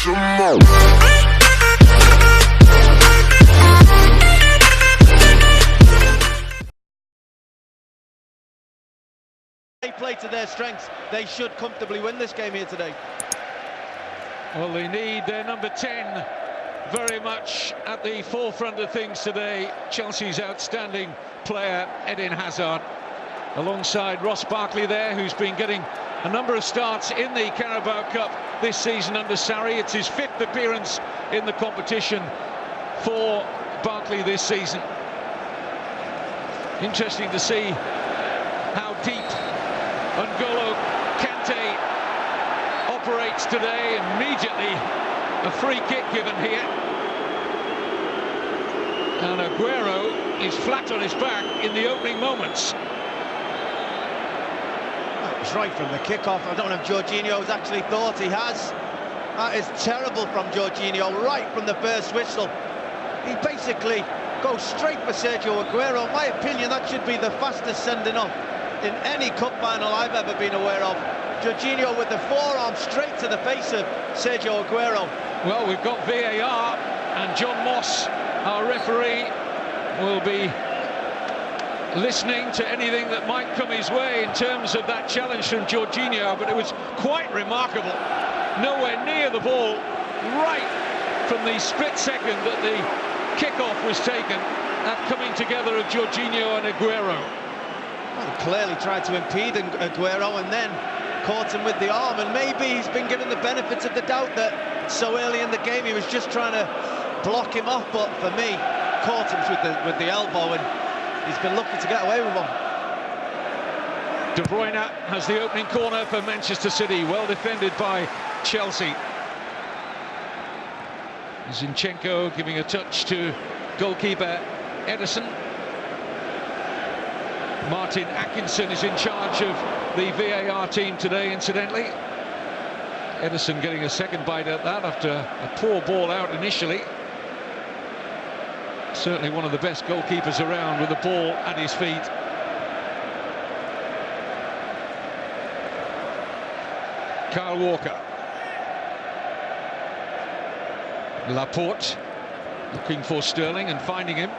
They play to their strengths. They should comfortably win this game here today. Well, they need their number 10 very much at the forefront of things today. Chelsea's outstanding player, Eden Hazard, alongside Ross Barkley there, who's been getting a number of starts in the Carabao Cup this season under Sarri. It's his 5th appearance in the competition for Barkley this season. Interesting to see how deep N'Golo Kante operates today. Immediately a free kick given here, and Aguero is flat on his back in the opening moments. That was right from the kickoff. I don't know if Jorginho's actually thought he has. That is terrible from Jorginho, right from the first whistle. He basically goes straight for Sergio Aguero. In my opinion, that should be the fastest sending off in any cup final I've ever been aware of. Jorginho with the forearm straight to the face of Sergio Aguero. Well, we've got VAR, and John Moss, our referee, will be listening to anything that might come his way in terms of that challenge from Jorginho, but it was quite remarkable. Nowhere near the ball, right from the split second that the kickoff was taken, that coming together of Jorginho and Aguero. Well, he clearly tried to impede Aguero and then caught him with the arm, and maybe he's been given the benefits of the doubt that so early in the game he was just trying to block him off, but for me, caught him with the elbow, and he's been lucky to get away with one. De Bruyne has the opening corner for Manchester City, well defended by Chelsea. Zinchenko giving a touch to goalkeeper Ederson. Martin Atkinson is in charge of the VAR team today, incidentally. Ederson getting a second bite at that after a poor ball out initially. Certainly one of the best goalkeepers around with the ball at his feet. Kyle Walker. Laporte looking for Sterling and finding him.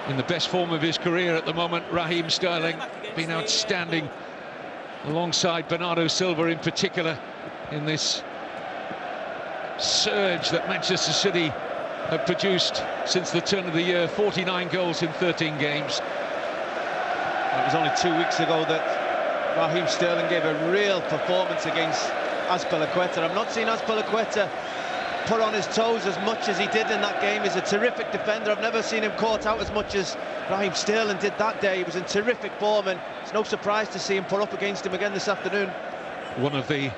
In the best form of his career at the moment, Raheem Sterling, been outstanding alongside Bernardo Silva in particular in this surge that Manchester City have produced since the turn of the year. 49 goals in 13 games. It was only 2 weeks ago that Raheem Sterling gave a real performance against Azpilicueta. I've not seen Azpilicueta put on his toes as much as he did in that game. He's a terrific defender. I've never seen him caught out as much as Raheem Sterling did that day. He was in terrific form, and it's no surprise to see him put up against him again this afternoon. One of the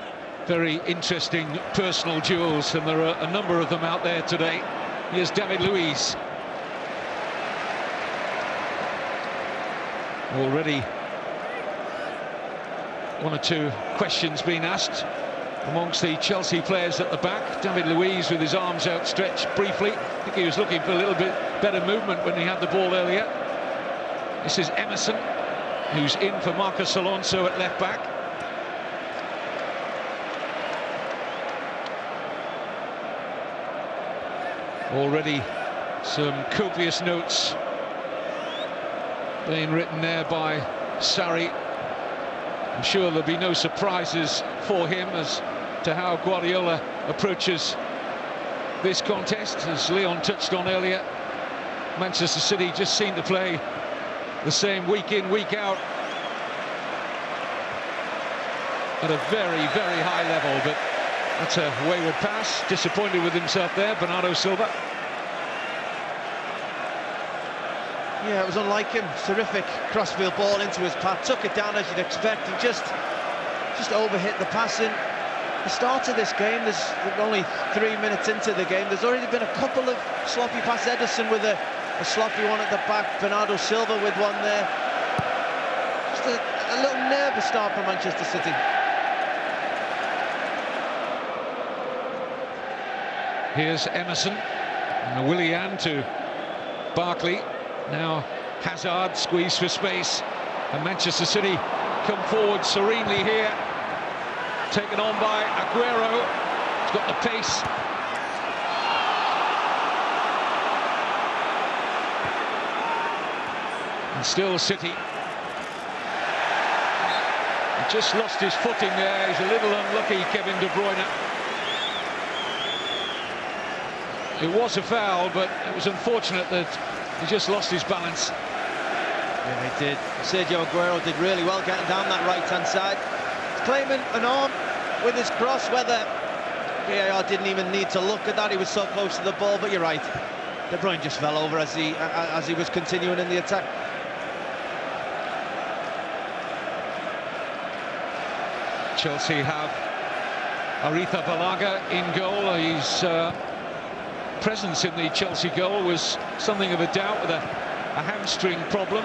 very interesting personal duels, and there are a number of them out there today. Here's David Luiz. Already one or two questions being asked amongst the Chelsea players at the back. David Luiz with his arms outstretched briefly. I think he was looking for a little bit better movement when he had the ball earlier. This is Emerson, who's in for Marcos Alonso at left back. Already some copious notes being written there by Sarri. I'm sure there'll be no surprises for him as to how Guardiola approaches this contest. As Leon touched on earlier, Manchester City just seem to play the same week in, week out at a very, very high level, but that's a wayward pass. Disappointed with himself there, Bernardo Silva. Yeah, it was unlike him. Terrific crossfield ball into his path. Took it down as you'd expect. He just overhit the passing. The start of this game, there's only 3 minutes into the game. There's already been a couple of sloppy passes. Ederson with a sloppy one at the back. Bernardo Silva with one there. Just a little nervous start for Manchester City. Here's Emerson and Willian to Barkley. Now Hazard squeezed for space, and Manchester City come forward serenely here, taken on by Aguero. He's got the pace. And still City. He just lost his footing there. He's a little unlucky, Kevin De Bruyne. It was a foul, but it was unfortunate that he just lost his balance. Yeah, he did. Sergio Aguero did really well getting down that right-hand side. He's claiming an arm with his cross, whether VAR didn't even need to look at that. He was so close to the ball, but you're right. De Bruyne just fell over as he was continuing in the attack. Chelsea have Aritha Balaga in goal. His presence in the Chelsea goal was something of a doubt with a hamstring problem.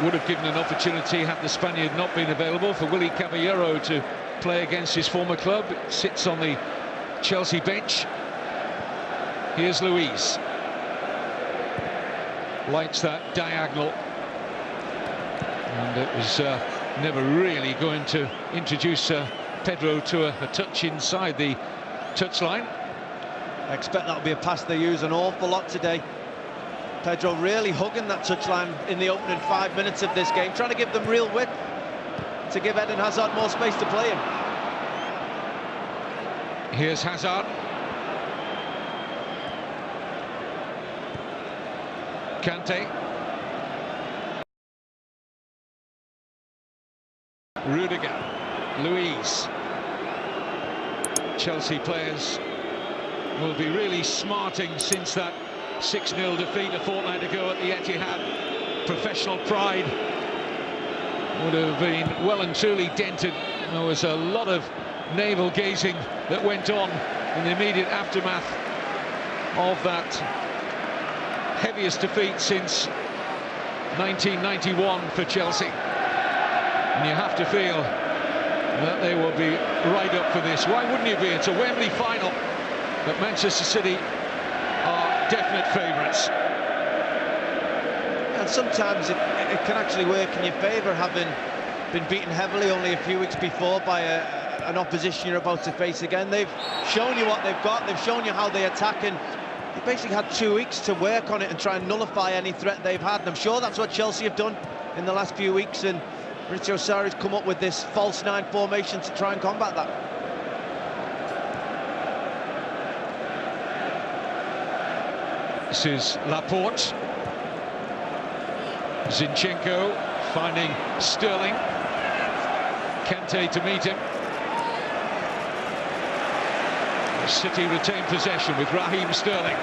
Would have given an opportunity, had the Spaniard not been available, for Willy Caballero to play against his former club. Sits on the Chelsea bench. Here's Luiz. Lights that diagonal. And it was never really going to introduce Pedro to a touch inside the touchline. I expect that'll be a pass they use an awful lot today. Pedro really hugging that touchline in the opening 5 minutes of this game, trying to give them real width to give Eden Hazard more space to play in. Here's Hazard. Kante. Rudiger. Luiz. Chelsea players will be really smarting since that 6-0 defeat a fortnight ago at the Etihad. Professional pride would have been well and truly dented. There was a lot of navel-gazing that went on in the immediate aftermath of that heaviest defeat since 1991 for Chelsea. And you have to feel that they will be right up for this. Why wouldn't you be? It's a Wembley final, but Manchester City are definite favourites. And sometimes it can actually work in your favour, having been beaten heavily only a few weeks before by an opposition you're about to face again. They've shown you what they've got, they've shown you how they attack, and they basically had 2 weeks to work on it and try and nullify any threat they've had. And I'm sure that's what Chelsea have done in the last few weeks, and Maurizio Sarri's come up with this false 9 formation to try and combat that. This is Laporte. Zinchenko finding Sterling. Kante to meet him. City retain possession with Raheem Sterling.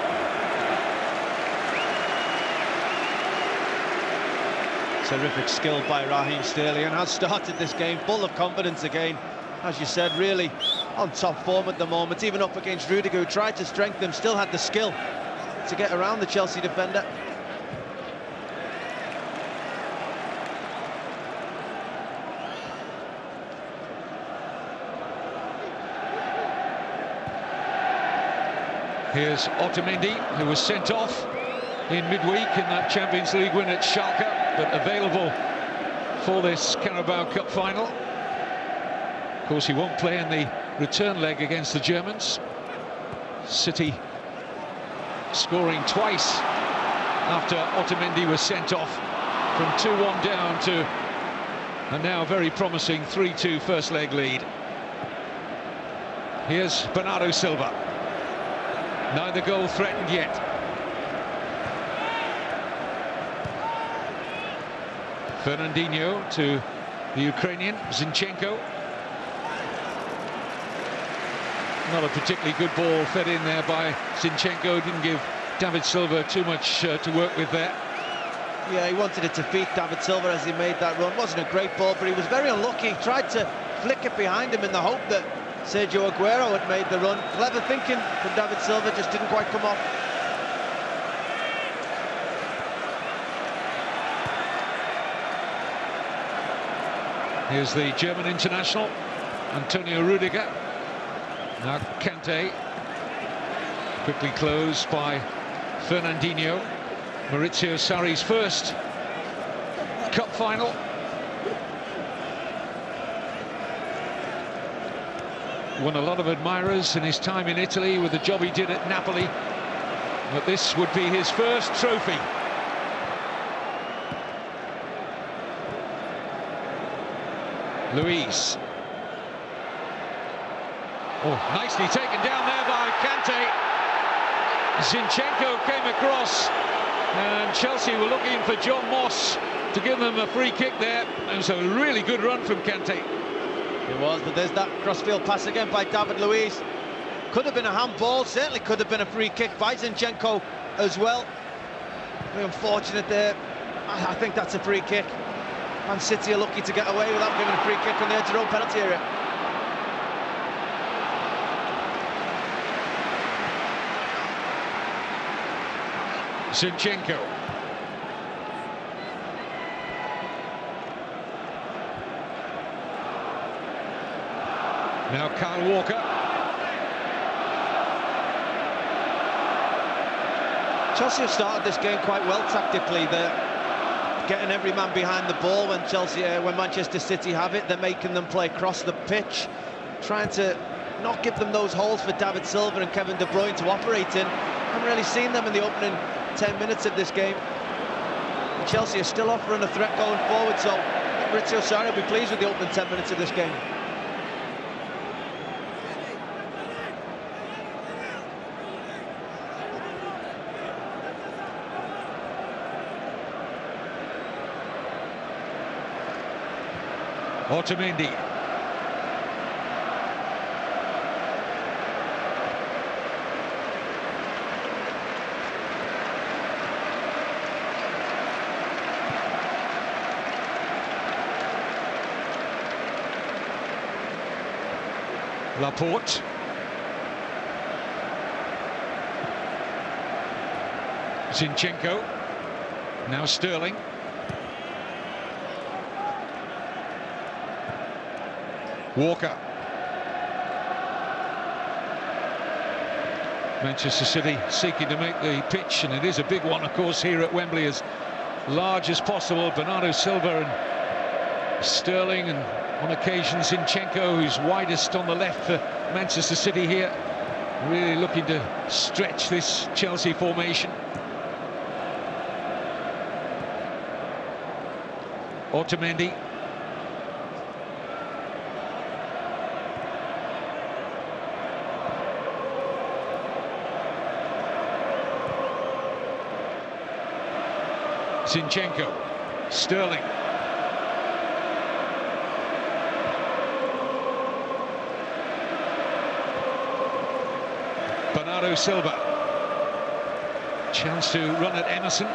Terrific skill by Raheem Sterling, and has started this game full of confidence again. As you said, really on top form at the moment, even up against Rudiger, who tried to strengthen him, still had the skill to get around the Chelsea defender. Here's Otamendi, who was sent off in midweek in that Champions League win at Schalke, but available for this Carabao Cup final. Of course, he won't play in the return leg against the Germans. City scoring twice after Otamendi was sent off, from 2-1 down to a now very promising 3-2 first leg lead. Here's Bernardo Silva. Neither goal threatened yet. Fernandinho to the Ukrainian, Zinchenko. Not a particularly good ball fed in there by Zinchenko. Didn't give David Silva too much to work with there. Yeah, he wanted it to beat David Silva as he made that run. Wasn't a great ball, but he was very unlucky. He tried to flick it behind him in the hope that Sergio Aguero had made the run. Clever thinking from David Silva, just didn't quite come off. Here's the German international, Antonio Rudiger. Now Kante, quickly closed by Fernandinho. Maurizio Sarri's first cup final won a lot of admirers in his time in Italy with the job he did at Napoli, but this would be his first trophy. Luis. Oh, nicely taken down there by Kante. Zinchenko came across, and Chelsea were looking for John Moss to give them a free kick there. It was a really good run from Kante. It was, but there's that crossfield pass again by David Luiz. Could have been a handball, certainly could have been a free kick by Zinchenko as well. Very unfortunate there. I think that's a free kick. Man City are lucky to get away without giving a free kick on the edge of their own penalty area. Zinchenko. Now Kyle Walker. Chelsea have started this game quite well tactically. They're getting every man behind the ball when when Manchester City have it. They're making them play across the pitch, trying to not give them those holes for David Silva and Kevin De Bruyne to operate in. I haven't really seen them in the opening 10 minutes of this game. And Chelsea are still offering a threat going forward, so I think Maurizio Sarri will be pleased with the opening 10 minutes of this game. Otamendi. Laporte. Zinchenko. Now Sterling. Walker. Manchester City seeking to make the pitch, and it is a big one, of course, here at Wembley, as large as possible. Bernardo Silva and Sterling, and on occasion Zinchenko, who's widest on the left for Manchester City here, really looking to stretch this Chelsea formation. Otamendi. Zinchenko. Sterling. Bernardo Silva. Chance to run at Emerson.